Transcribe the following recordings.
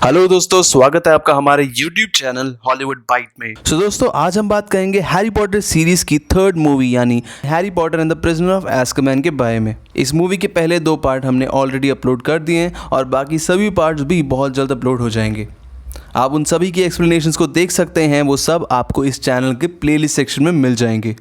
Hello दोस्तों, स्वागत है आपका हमारे YouTube चैनल हॉलीवुड बाइट में। दोस्तों आज हम बात करेंगे हैरी पॉटर सीरीज की थर्ड मूवी यानी Harry Potter and the prisoner of Azkaban के बारे में। इस मूवी के पहले 2 पार्ट हमने ऑलरेडी अपलोड कर दिए हैं और बाकी सभी पार्ट्स भी बहुत जल्द अपलोड हो जाएंगे। आप उन सभी की एक्सप्लेनेशंस को देख सकते हैं, वो सब आपको इस चैनल के प्लेलिस्ट सेक्शन में मिल जाएंगे।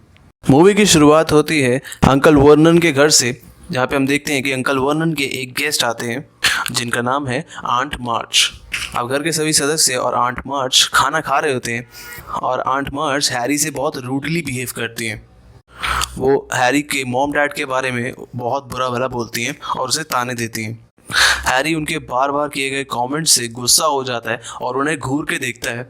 मूवी की शुरुआत होती है अंकल वर्नन के घर से, जहाँ पे हम देखते हैं कि अंकल वर्नन के एक गेस्ट आते हैं जिनका नाम है आंट मार्च। अब घर के सभी सदस्य और आंट मार्च खाना खा रहे होते हैं और आंट मार्च हैरी से बहुत रूडली बिहेव करती हैं। वो हैरी के मॉम डैड के बारे में बहुत बुरा भला बोलती हैं और उसे ताने देती हैं। हैरी उनके बार बार किए गए कमेंट्स से गुस्सा हो जाता है और उन्हें घूर के देखता है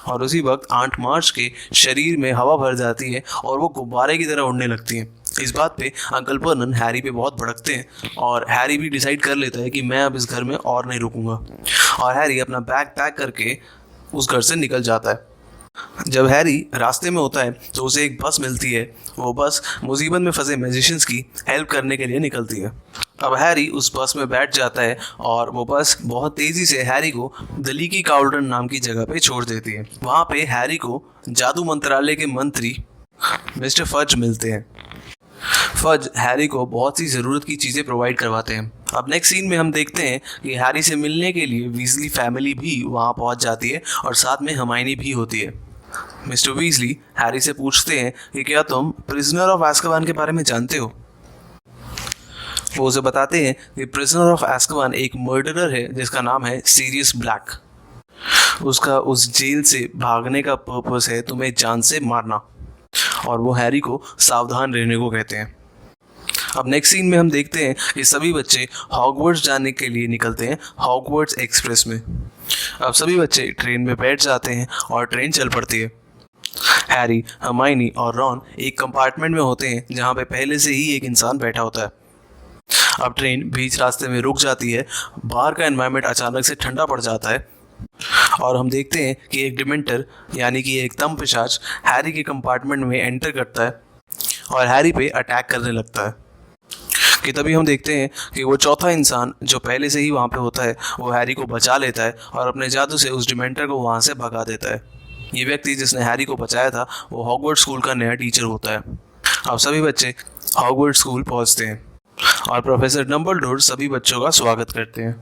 और उसी वक्त आंट मार्च के शरीर में हवा भर जाती है और वो गुब्बारे की तरह उड़ने लगती हैं। इस बात पे अंकल वर्नन हैरी पे बहुत भड़कते हैं और हैरी भी डिसाइड कर लेता है कि मैं अब इस घर में और नहीं रुकूंगा और हैरी अपना बैग पैक करके उस घर से निकल जाता है। जब हैरी रास्ते में होता है तो उसे एक बस मिलती है। वो बस मुसीबत में फंसे मैजिशियंस की हेल्प करने के लिए निकलती है। अब हैरी उस बस में बैठ जाता है और वो बस बहुत तेज़ी से हैरी को दलीकी काउल्डन नाम की जगह पे छोड़ देती है। वहाँ पे हैरी को जादू मंत्रालय के मंत्री मिस्टर फज मिलते हैं। फज हैरी को बहुत सी ज़रूरत की चीज़ें प्रोवाइड करवाते हैं। अब नेक्स्ट सीन में हम देखते हैं कि हैरी से मिलने के लिए वीजली फैमिली भी वहाँ पहुँच जाती है और साथ में हर्माइनी भी होती है। मिस्टर वीजली हैरी से पूछते हैं कि क्या तुम प्रिजनर ऑफ एज़्काबान के बारे में जानते हो। वो उसे बताते हैं कि प्रिजनर ऑफ एज़्काबान एक मर्डरर है जिसका नाम है सीरियस ब्लैक। उसका उस जेल से भागने का पर्पस है तुम्हें जान से मारना, और वो हैरी को सावधान रहने को कहते हैं। अब नेक्स्ट सीन में हम देखते हैं कि सभी बच्चे हॉगवर्ट्स जाने के लिए निकलते हैं हॉगवर्ट्स एक्सप्रेस में। अब सभी बच्चे ट्रेन में बैठ जाते हैं और ट्रेन चल पड़ती है। हैरी, हर्माइनी और रॉन एक कंपार्टमेंट में होते हैं जहाँ पे पहले से ही एक इंसान बैठा होता है। अब ट्रेन बीच रास्ते में रुक जाती है। बाहर का एनवायरनमेंट अचानक से ठंडा पड़ जाता है और हम देखते हैं कि एक डिमेंटर यानी कि एक तम पिशाच हैरी के कंपार्टमेंट में एंटर करता है और हैरी पे अटैक करने लगता है। कि तभी हम देखते हैं कि वो चौथा इंसान जो पहले से ही वहाँ पे होता है वो हैरी को बचा लेता है और अपने जादू से उस डिमेंटर को वहाँ से भगा देता है। ये व्यक्ति जिसने हैरी को बचाया था वो हॉगवर्ट्स स्कूल का नया टीचर होता है। अब सभी बच्चे हॉगवर्ट्स स्कूल पहुँचते हैं और प्रोफेसर डम्बलडोर सभी बच्चों का स्वागत करते हैं।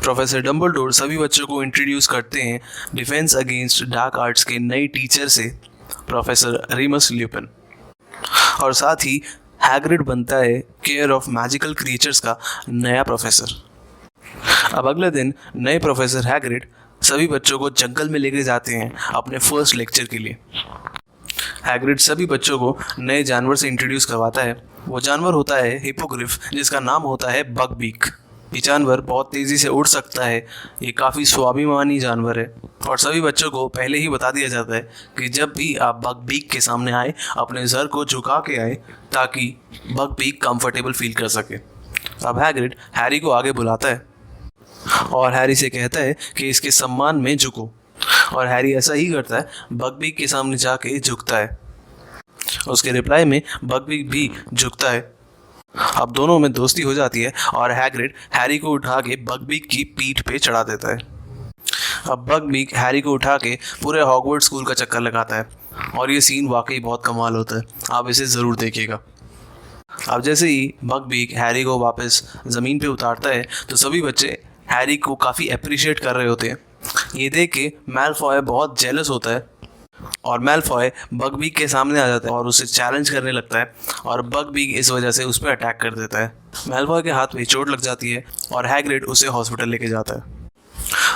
प्रोफेसर डम्बलडोर सभी बच्चों को इंट्रोड्यूस करते हैं डिफेंस अगेंस्ट डार्क आर्ट्स के नए टीचर से, प्रोफेसर रेमस ल्यूपिन, और साथ ही हैग्रिड बनता है केयर ऑफ मैजिकल क्रिएचर्स का नया प्रोफेसर। अब अगले दिन नए प्रोफेसर हैग्रिड सभी बच्चों को जंगल में लेके जाते हैं अपने फर्स्ट लेक्चर के लिए। हैग्रिड सभी बच्चों को नए जानवर से इंट्रोड्यूस करवाता है। वो जानवर होता है हिपोग्रिफ, जिसका नाम होता है बकबीक। ये जानवर बहुत तेज़ी से उड़ सकता है। ये काफ़ी स्वाभिमानी जानवर है और सभी बच्चों को पहले ही बता दिया जाता है कि जब भी आप बकबीक के सामने आए अपने सर को झुका के आए ताकि बकबीक कंफर्टेबल फील कर सके। अब हैग्रिड हैरी को आगे बुलाता है और हैरी से कहता है कि इसके सम्मान में झुको, और हैरी ऐसा ही करता है, बकबीक के सामने जाके झुकता है। उसके रिप्लाई में बकबीक भी झुकता है। अब दोनों में दोस्ती हो जाती है और हैग्रिड हैरी को उठा के बकबीक की पीठ पे चढ़ा देता है। अब बकबीक हैरी को उठा के पूरे हॉगवर्ट्स स्कूल का चक्कर लगाता है और ये सीन वाकई बहुत कमाल होता है। आप इसे ज़रूर देखिएगा। अब जैसे ही बकबीक हैरी को वापस ज़मीन पे उतारता है तो सभी बच्चे हैरी को काफ़ी अप्रिशिएट कर रहे होते हैं। ये देख के मैलफॉय बहुत जेलस होता है और मैलफॉय बकबीक के सामने आ जाता है और उसे चैलेंज करने लगता है और बकबीक इस वजह से उस पर अटैक कर देता है। मैलफॉय के हाथ में चोट लग जाती है और हैग्रिड उसे हॉस्पिटल लेके जाता है।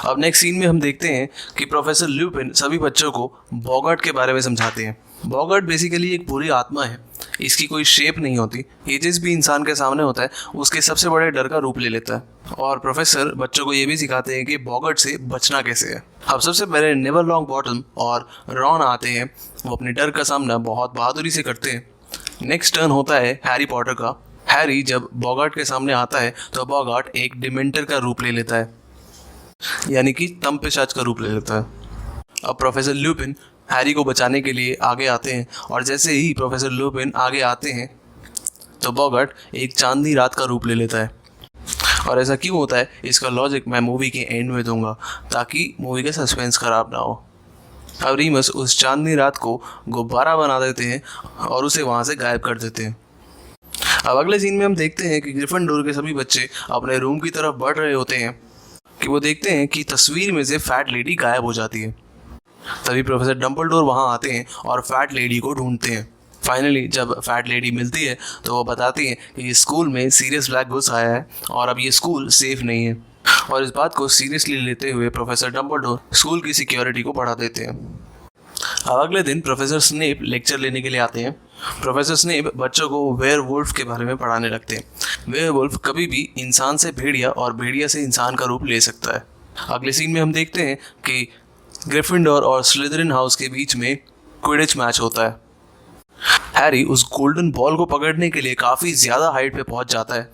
अब नेक्स्ट सीन में हम देखते हैं कि प्रोफेसर ल्यूपिन सभी बच्चों को बॉगर्ट के बारे में समझाते हैं। बॉगर्ट बेसिकली एक बुरी आत्मा है। इसकी कोई शेप नहीं होती। ये जिस भी इंसान के सामने होता है उसके सबसे बड़े डर का रूप ले लेता है और प्रोफेसर बच्चों को ये भी सिखाते हैं कि बॉगर्ट से बचना कैसे है। अब सबसे पहले नेवर लॉन्ग बॉटम और रॉन आते हैं। वो अपने डर का सामना बहुत बहादुरी से करते हैं। नेक्स्ट टर्न होता है हैरी पॉटर का। हैरी जब बॉगर्ट के सामने आता है तो बॉगर्ट एक डिमेंटर का रूप ले लेता है, यानी कि तम पिशाच का रूप ले लेता है। अब प्रोफेसर ल्यूपिन हैरी को बचाने के लिए आगे आते हैं और जैसे ही प्रोफेसर ल्यूपिन आगे आते हैं तो बॉगर्ट एक चांदनी रात का रूप ले लेता है और ऐसा क्यों होता है इसका लॉजिक मैं मूवी के एंड में दूंगा ताकि मूवी का सस्पेंस खराब ना हो। अब रीमस उस चांदनी रात को गुब्बारा बना देते हैं और उसे वहाँ से गायब कर देते हैं। अब अगले सीन में हम देखते हैं कि ग्रिफिंडोर के सभी बच्चे अपने रूम की तरफ बढ़ रहे होते हैं कि वो देखते हैं कि तस्वीर में से फैट लेडी गायब हो जाती है। तभी प्रोफेसर डम्बलडोर वहाँ आते हैं और फैट लेडी को ढूंढते हैं। फाइनली जब फैट लेडी मिलती है तो वो बताती है कि इस स्कूल में सीरियस ब्लैक घुस आया है और अब ये स्कूल सेफ नहीं है। और इस बात को सीरियसली लेते हुए प्रोफेसर डम्बलडोर स्कूल की सिक्योरिटी को बढ़ा देते हैं। अब अगले दिन प्रोफेसर स्नेप लेक्चर लेने के लिए आते हैं। प्रोफेसर स्नेप बच्चों को वेयरवुल्फ के बारे में पढ़ाने लगते हैं। वेयरवुल्फ कभी भी इंसान से भेड़िया और भेड़िया से इंसान का रूप ले सकता है। अगले सीन में हम देखते हैं कि ग्रिफिंडोर और स्लिदरिन हाउस के बीच में क्विडिच मैच होता है। हैरी उस गोल्डन बॉल को पकड़ने के लिए काफ़ी ज़्यादा हाइट पे पहुंच जाता है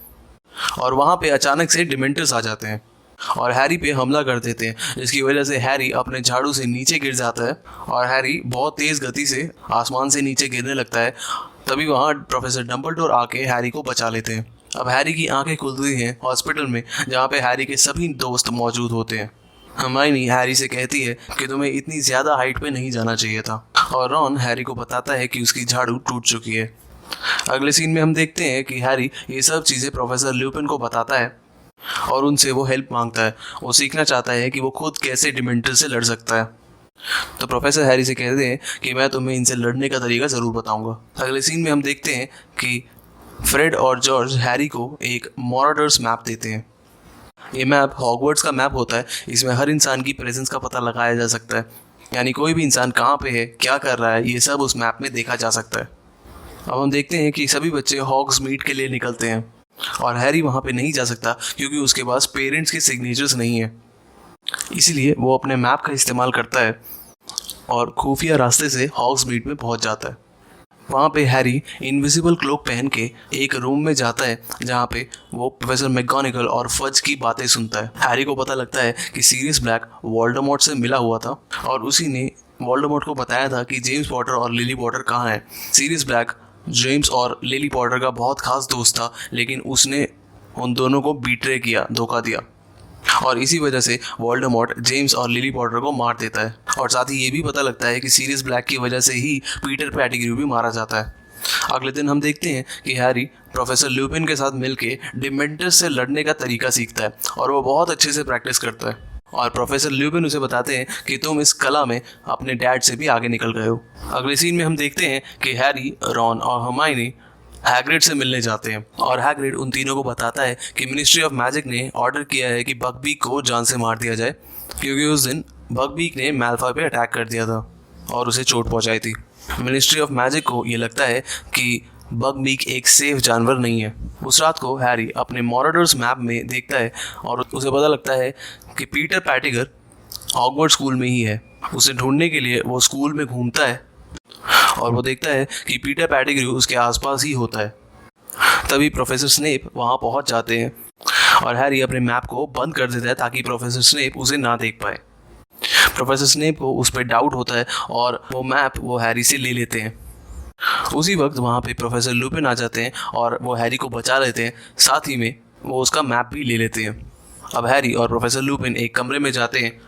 और वहाँ पे अचानक से डिमेंटर्स आ जाते हैं और हैरी पे हमला कर देते हैं, जिसकी वजह से हैरी अपने झाड़ू से नीचे गिर जाता है और हैरी बहुत तेज़ गति से आसमान से नीचे गिरने लगता है। तभी वहाँ प्रोफेसर डम्बलडोर आके हैरी को बचा लेते हैं। अब हैरी की आंखें खुलती हैं हॉस्पिटल में, जहाँ पे हैरी के सभी दोस्त मौजूद होते हैं। हरमाइनी हैरी से कहती है कि तुम्हें इतनी ज़्यादा हाइट पे नहीं जाना चाहिए था और रॉन हैरी को बताता है कि उसकी झाड़ू टूट चुकी है। अगले सीन में हम देखते हैं कि हैरी ये सब चीज़ें प्रोफेसर ल्यूपिन को बताता है और उनसे वो हेल्प मांगता है। वो सीखना चाहता है कि वो खुद कैसे डिमेंटर से लड़ सकता है। तो प्रोफेसर हैरी से कहते हैं कि मैं तुम्हें इनसे लड़ने का तरीका ज़रूर बताऊंगा। अगले सीन में हम देखते हैं कि फ्रेड और जॉर्ज हैरी को एक मॉराडर्स मैप देते हैं। ये मैप हॉगवर्ट्स का मैप होता है। इसमें हर इंसान की प्रेजेंस का पता लगाया जा सकता है, यानी कोई भी इंसान कहाँ पे है, क्या कर रहा है, ये सब उस मैप में देखा जा सकता है। अब हम देखते हैं कि सभी बच्चे हॉग्स मीट के लिए निकलते हैं और हैरी वहाँ पे नहीं जा सकता क्योंकि उसके पास पेरेंट्स के सिग्नेचर्स नहीं है। इसीलिए वो अपने मैप का इस्तेमाल करता है और खुफिया रास्ते से हॉग्स मीट में पहुँच जाता है। वहाँ पे हैरी इनविजिबल क्लोक पहन के एक रूम में जाता है जहाँ पे वो प्रोफेसर मैकगोनागल और फज की बातें सुनता है। हैरी को पता लगता है कि सीरियस ब्लैक वोल्डेमॉर्ट से मिला हुआ था और उसी ने वोल्डेमॉर्ट को बताया था कि जेम्स पॉटर और लिली पॉटर कहाँ हैं। सीरियस ब्लैक जेम्स और लिली पॉटर का बहुत खास दोस्त था, लेकिन उसने उन दोनों को बीट्रे किया, धोखा दिया और इसी वजह से वोल्डेमॉर्ट जेम्स और लिली पॉटर को मार देता है। और साथ ही ये भी पता लगता है कि सीरियस ब्लैक की वजह से ही पीटर पेटिग्रू भी मारा जाता है। अगले दिन हम देखते हैं कि हैरी प्रोफेसर ल्यूपिन के साथ मिलके डिमेंटर्स से लड़ने का तरीका सीखता है और वो बहुत अच्छे से प्रैक्टिस करता है। और प्रोफेसर ल्यूपिन उसे बताते हैं कि तुम इस कला में अपने डैड से भी आगे निकल गए हो। अगले सीन में हम देखते हैं कि हैरी, रॉन और हरमाइनी हैग्रिड से मिलने जाते हैं और हैग्रिड उन तीनों को बताता है कि मिनिस्ट्री ऑफ मैजिक ने ऑर्डर किया है कि बकबीक को जान से मार दिया जाए, क्योंकि उस दिन बकबीक ने मैल्फॉय पे अटैक कर दिया था और उसे चोट पहुंचाई थी। मिनिस्ट्री ऑफ मैजिक को ये लगता है कि बकबीक एक सेफ जानवर नहीं है। उस रात को हैरी अपने मॉराडर्स मैप में देखता है और उसे पता लगता है कि पीटर पेटिगर हॉगवर्ट्स स्कूल में ही है। उसे ढूंढने के लिए वो स्कूल में घूमता है और वो देखता है कि पीटर पेटिग्रू उसके आसपास ही होता है। तभी प्रोफेसर स्नेप वहाँ पहुँच जाते हैं और हैरी अपने मैप को बंद कर देता है ताकि प्रोफेसर स्नेप उसे ना देख पाए। प्रोफेसर स्नेप को उस पर डाउट होता है और वो मैप वो हैरी से ले लेते हैं। उसी वक्त वहाँ पे प्रोफेसर लुपिन आ जाते हैं और वो हैरी को बचा लेते हैं, साथ ही में वो उसका मैप भी ले लेते हैं। अब हैरी और प्रोफेसर लुपिन एक कमरे में जाते हैं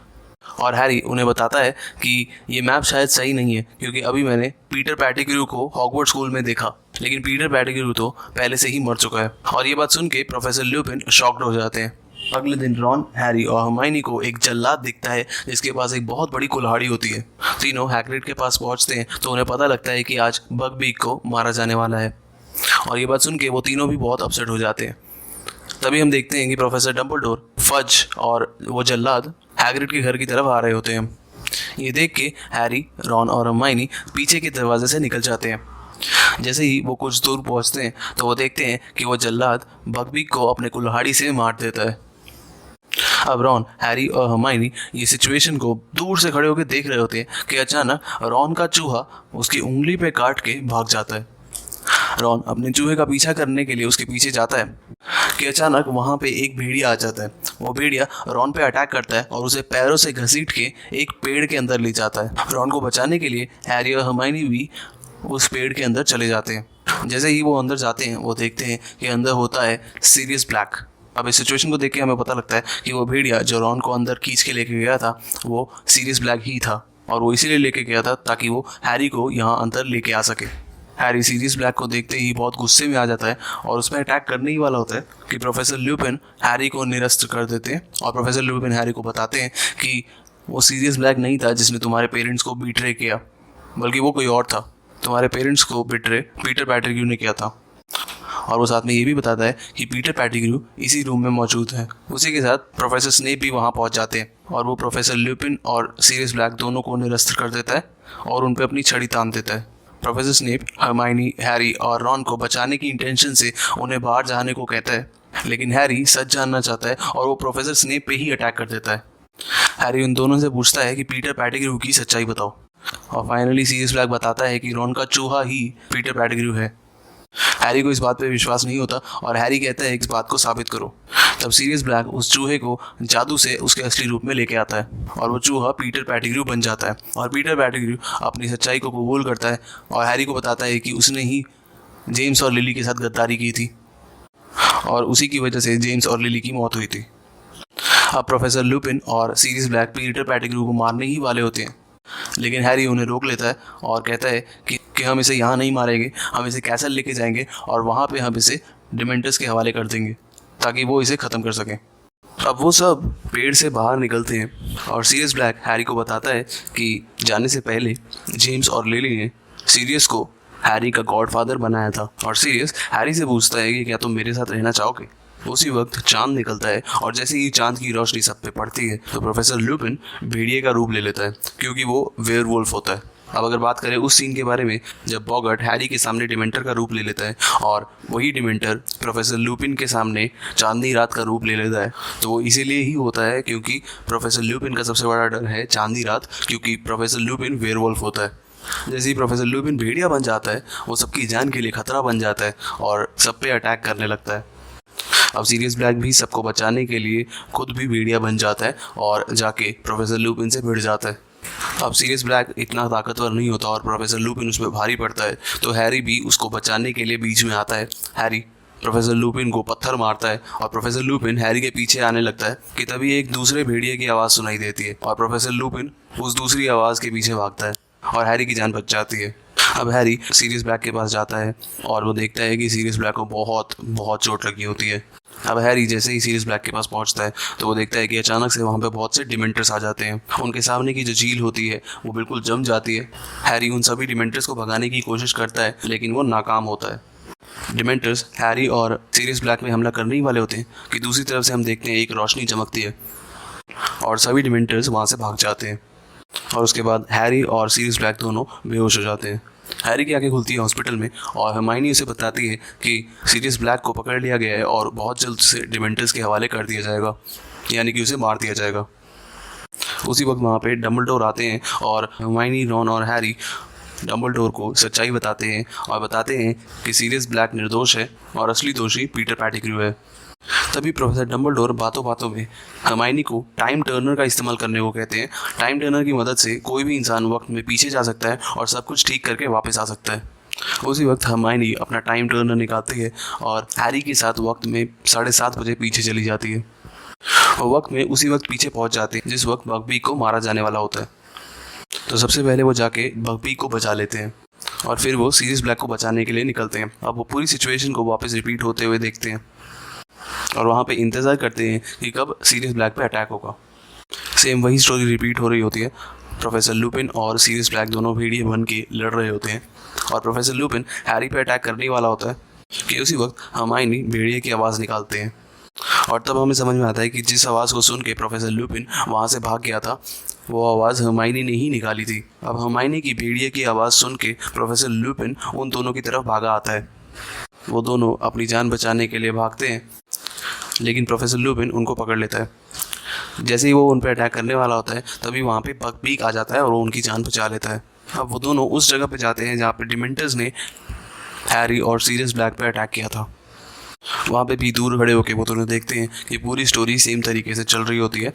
और हैरी उन्हें बताता है कि ये मैप शायद सही नहीं है, क्योंकि अभी मैंने पीटर पेटिग्रू को हॉगवर्ट्स स्कूल में देखा, लेकिन पीटर पेटिग्रू तो पहले से ही मर चुका है। और ये बात सुन के प्रोफेसर ल्यूपिन शॉक्ड हो जाते हैं। अगले दिन रॉन, हैरी और हरमाइनी को एक जल्लाद दिखता है जिसके पास एक बहुत बड़ी कुल्हाड़ी होती है। तीनों हैग्रिड के पास पहुंचते हैं तो उन्हें पता लगता है कि आज बकबीक को मारा जाने वाला है और ये बात सुन के वो तीनों भी बहुत अपसेट हो जाते हैं। तभी हम देखते हैं कि प्रोफेसर डम्बलडोर, फज और वो जल्लाद हैग्रिड के घर की तरफ आ रहे होते हैं। ये देख के हैरी, रॉन और हरमाइनी पीछे के दरवाजे से निकल जाते हैं। जैसे ही वो कुछ दूर पहुंचते हैं तो वो देखते हैं कि वो जल्लाद बकबीक को अपने कुल्हाड़ी से मार देता है। अब रॉन, हैरी और हरमाइनी ये सिचुएशन को दूर से खड़े होकर देख रहे होते हैं कि अचानक रॉन का चूहा उसकी उंगली पे काट के भाग जाता है। रॉन अपने चूहे का पीछा करने के लिए उसके पीछे जाता है कि अचानक वहाँ पे एक भेड़िया आ जाता है। वो भेड़िया रॉन पे अटैक करता है और उसे पैरों से घसीट के एक पेड़ के अंदर ले जाता है। रॉन को बचाने के लिए हैरी और हरमाइनी भी उस पेड़ के अंदर चले जाते हैं। जैसे ही वो अंदर जाते हैं वो देखते हैं कि अंदर होता है सीरियस ब्लैक। अब इस सिचुएशन को देख के हमें पता लगता है कि वो भेड़िया जो रॉन को अंदर खींच के लेके गया था वो सीरियस ब्लैक ही था, और वो इसीलिए लेके गया था ताकि वो हैरी को यहाँ अंदर लेके आ सके। हैरी सीरियस ब्लैक को देखते ही बहुत गुस्से में आ जाता है और उसमें अटैक करने ही वाला होता है कि प्रोफेसर ल्यूपिन हैरी को निरस्त कर देते हैं, और प्रोफेसर ल्यूपिन हैरी को बताते हैं कि वो सीरियस ब्लैक नहीं था जिसने तुम्हारे पेरेंट्स को बिट्रे किया, बल्कि वो कोई और था। तुम्हारे पेरेंट्स को बिट्रे पीटर पैटिग्रू ने किया था। और वो साथ में ये भी बताता है कि पीटर पैटिग्रू इसी रूम में मौजूद है। उसी के साथ प्रोफेसर स्नेप भी वहाँ पहुँच जाते हैं और वो प्रोफेसर ल्यूपिन और सीरियस ब्लैक दोनों को निरस्त कर देता है और उन पर अपनी छड़ी तान देता है। प्रोफेसर स्नेप हरमाइनी, हैरी और रॉन को बचाने की इंटेंशन से उन्हें बाहर जाने को कहता है, लेकिन हैरी सच जानना चाहता है और वो प्रोफेसर स्नेप पे ही अटैक कर देता है। हैरी उन दोनों से पूछता है कि पीटर पैटिग्रू की सच्चाई बताओ, और फाइनली सीरियस ब्लैक बताता है कि रॉन का चूहा ही पीटर पैटिग्रू है। हैरी को इस बात पे विश्वास नहीं होता और हैरी कहता है इस बात को साबित करो। तब सीरियस ब्लैक उस चूहे को जादू से उसके असली रूप में लेके आता है और वो चूहा पीटर पैटिग्रू बन जाता है, और पीटर पैटिग्रू अपनी सच्चाई को कबूल करता है और हैरी को बताता है कि उसने ही जेम्स और लिली के साथ गद्दारी की थी और उसी की वजह से जेम्स और लिली की मौत हुई थी। अब प्रोफेसर लुपिन और सीरियस ब्लैक पीटर पैटिग्रू को मारने ही वाले होते हैं, लेकिन हैरी उन्हें रोक लेता है और कहता है कि हम इसे यहाँ नहीं मारेंगे, हम इसे कैसल लेके जाएंगे और वहाँ पे हम इसे डिमेंटर्स के हवाले कर देंगे ताकि वो इसे ख़त्म कर सकें। अब वो सब पेड़ से बाहर निकलते हैं और सीरियस ब्लैक हैरी को बताता है कि जाने से पहले जेम्स और लिली ने सीरियस को हैरी का गॉडफादर बनाया था, और सीरियस हैरी से पूछता है कि क्या तुम मेरे साथ रहना चाहोगे। उसी वक्त चांद निकलता है और जैसे ही चांद की रोशनी सब पे पड़ती है तो प्रोफेसर लुपिन भेड़िए का रूप ले लेता है क्योंकि वो वेयरवुल्फ होता है। अब अगर बात करें उस सीन के बारे में जब बॉगर्ट हैरी के सामने डिमेंटर का रूप ले लेता है और वही डिमेंटर प्रोफेसर लुपिन के सामने चांदनी रात का रूप ले लेता है, तो वो इसीलिए ही होता है क्योंकि प्रोफेसर लुपिन का सबसे बड़ा डर है चांदनी रात, क्योंकि प्रोफेसर लुपिन वेयरवुल्फ होता है। जैसे ही प्रोफेसर लुपिन भेड़िया बन जाता है वो सबकी जान के लिए खतरा बन जाता है और सब पे अटैक करने लगता है। अब सीरियस ब्लैक भी सबको बचाने के लिए खुद भी भेड़िया बन जाता है और जाके प्रोफेसर लुपिन से भिड़ जाता है। अब सीरियस ब्लैक इतना ताकतवर नहीं होता और प्रोफेसर लुपिन उस पर भारी पड़ता है, तो हैरी भी उसको बचाने के लिए बीच में आता है। हैरी प्रोफेसर लुपिन को पत्थर मारता है और प्रोफेसर लुपिन हैरी के पीछे आने लगता है कि तभी एक दूसरे भेड़िए की आवाज़ सुनाई देती है और प्रोफेसर लुपिन उस दूसरी आवाज़ के पीछे भागता है और हैरी की जान बच जाती है। अब हैरी सीरियस ब्लैक के पास जाता है और वो देखता है कि सीरियस ब्लैक को बहुत बहुत चोट लगी होती है। अब हैरी जैसे ही सीरियस ब्लैक के पास पहुंचता है तो वो देखता है कि अचानक से वहाँ पे बहुत से डिमेंटर्स आ जाते हैं। उनके सामने की जो झील होती है वो बिल्कुल जम जाती है। हैरी उन सभी डिमेंटर्स को भगाने की कोशिश करता है लेकिन वो नाकाम होता है। डिमेंटर्स हैरी और सीरियस ब्लैक में हमला करने ही वाले होते हैं कि दूसरी तरफ से हम देखते हैं एक रोशनी चमकती है और सभी डिमेंटर्स वहाँ से भाग जाते हैं, और उसके बाद हैरी और सीरियस ब्लैक दोनों बेहोश हो जाते हैं। हैरी की आंखें खुलती है हॉस्पिटल में और हरमाइनी उसे बताती है कि सीरियस ब्लैक को पकड़ लिया गया है और बहुत जल्द से डिमेंटर्स के हवाले कर दिया जाएगा, यानी कि उसे मार दिया जाएगा। उसी वक्त वहाँ पे डम्बलडोर आते हैं और हरमाइनी, रॉन और हैरी डम्बलडोर को सच्चाई बताते हैं और बताते हैं कि सीरियस ब्लैक निर्दोष है और असली दोषी पीटर पैटिग्रू है। तभी प्रोफेसर डम्बलडोर बातों बातों में हरमाइनी को टाइम टर्नर का इस्तेमाल करने को कहते हैं। टाइम टर्नर की मदद से कोई भी इंसान वक्त में पीछे जा सकता है और सब कुछ ठीक करके वापस आ सकता है। उसी वक्त हरमाइनी अपना टाइम टर्नर निकालती है और हैरी के साथ वक्त में 7:30 बजे पीछे चली जाती है। वो वक्त में उसी वक्त पीछे पहुंच जाते हैं जिस वक्त बकबीक को मारा जाने वाला होता है। तो सबसे पहले वो जाके बकबीक को बचा लेते हैं और फिर वो सीरियस ब्लैक को बचाने के लिए निकलते हैं। अब वो पूरी सिचुएशन को वापस रिपीट होते हुए देखते हैं और वहाँ पे इंतज़ार करते हैं कि कब सीरियस ब्लैक पे अटैक होगा। सेम वही स्टोरी रिपीट हो रही होती है। प्रोफेसर लुपिन और सीरियस ब्लैक दोनों भेड़िए बन के लड़ रहे होते हैं और प्रोफेसर लुपिन हैरी पे अटैक करने वाला होता है कि उसी वक्त हरमाइनी भेड़िए की आवाज़ निकालते हैं और तब हमें समझ में आता है कि जिस आवाज़ को सुन के प्रोफेसर लुपिन वहाँ से भाग गया था वो आवाज़ हरमाइनी ने ही निकाली थी। अब हरमाइनी की भेड़िए की आवाज़ सुन के प्रोफेसर लुपिन उन दोनों की तरफ भागा आता है। वो दोनों अपनी जान बचाने के लिए भागते हैं लेकिन प्रोफेसर लुपिन उनको पकड़ लेता है। जैसे ही वो उन पर अटैक करने वाला होता है तभी वहाँ पे बकबीक आ जाता है और वो उनकी जान बचा लेता है। अब वो दोनों उस जगह पे जाते हैं जहाँ पे डिमेंटर्स ने हैरी और सीरियस ब्लैक पे अटैक किया था। वहाँ पे भी दूर खड़े होकर वो दोनों देखते हैं कि पूरी स्टोरी सेम तरीके से चल रही होती है,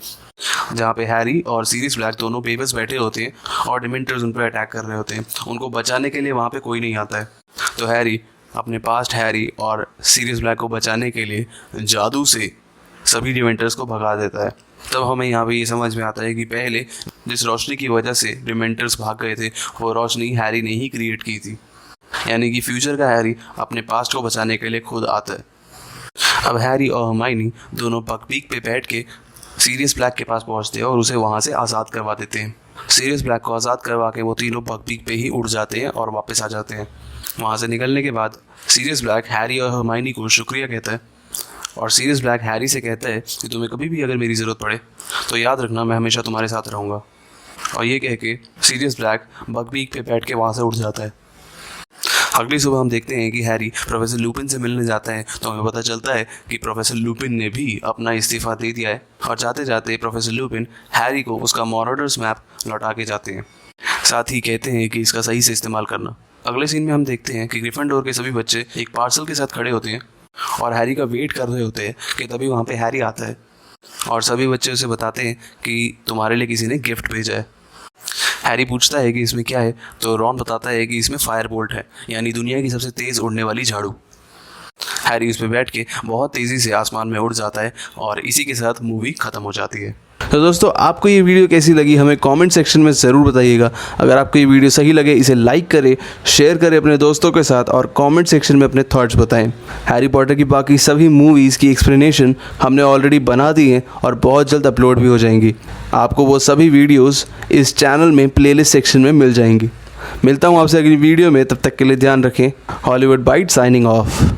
जहाँ पे हैरी और सीरियस ब्लैक दोनों बेबस बैठे होते हैं और डिमेंटर्स उन पर अटैक कर रहे होते हैं। उनको बचाने के लिए वहाँ पे कोई नहीं आता है, तो हैरी अपने पास्ट हैरी और सीरियस ब्लैक को बचाने के लिए जादू से सभी डिमेंटर्स को भगा देता है। तब हमें यहाँ पे ये समझ में आता है कि पहले जिस रोशनी की वजह से डिमेंटर्स भाग गए थे वो रोशनी हैरी ने ही क्रिएट की थी, यानी कि फ्यूचर का हैरी अपने पास्ट को बचाने के लिए खुद आता है। अब हैरी और हरमाइनी दोनों बकपीक पे बैठ के सीरियस ब्लैक के पास पहुंचते हैं और उसे वहाँ से आज़ाद करवा देते हैं। सीरियस ब्लैक को आज़ाद करवा के वो तीनों बकपीक पे ही उड़ जाते हैं और वापस आ जाते हैं। वहाँ से निकलने के बाद सीरियस ब्लैक हैरी और हरमाइनी को शुक्रिया कहता है और सीरियस ब्लैक हैरी से कहता है कि तुम्हें कभी भी अगर मेरी ज़रूरत पड़े तो याद रखना, मैं हमेशा तुम्हारे साथ रहूँगा। और ये कह के सीरियस ब्लैक बकपीक पे बैठ के वहाँ से उड़ जाता है। अगली सुबह हम देखते हैं कि हैरी प्रोफेसर लुपिन से मिलने जाता है, तो हमें पता चलता है कि प्रोफेसर लुपिन ने भी अपना इस्तीफ़ा दे दिया है और जाते जाते प्रोफेसर लुपिन हैरी को उसका मॉरडर्स मैप लौटा के जाते हैं। साथ ही कहते हैं कि इसका सही से इस्तेमाल करना। अगले सीन में हम देखते हैं कि ग्रिफिंडोर के सभी बच्चे एक पार्सल के साथ खड़े होते हैं और हैरी का वेट कर रहे होते हैं कि तभी वहाँ पे हैरी आता है और सभी बच्चे उसे बताते हैं कि तुम्हारे लिए किसी ने गिफ्ट भेजा है। हैरी पूछता है कि इसमें क्या है, तो रॉन बताता है कि इसमें फायर बोल्ट है, यानी दुनिया की सबसे तेज़ उड़ने वाली झाड़ू। हैरी उस पर बैठ के बहुत तेज़ी से आसमान में उड़ जाता है और इसी के साथ मूवी ख़त्म हो जाती है। तो दोस्तों, आपको ये वीडियो कैसी लगी हमें कमेंट सेक्शन में ज़रूर बताइएगा। अगर आपको ये वीडियो सही लगे इसे लाइक करें, शेयर करें अपने दोस्तों के साथ और कमेंट सेक्शन में अपने थॉट्स बताएं। हैरी पॉटर की बाकी सभी मूवीज़ की एक्सप्लेनेशन हमने ऑलरेडी बना दी हैं और बहुत जल्द अपलोड भी हो जाएंगी। आपको वो सभी वीडियोज़ इस चैनल में प्लेलिस्ट सेक्शन में मिल जाएंगी। मिलता हूँ आपसे अगली वीडियो में, तब तक के लिए ध्यान रखें। Hollywood bite signing of.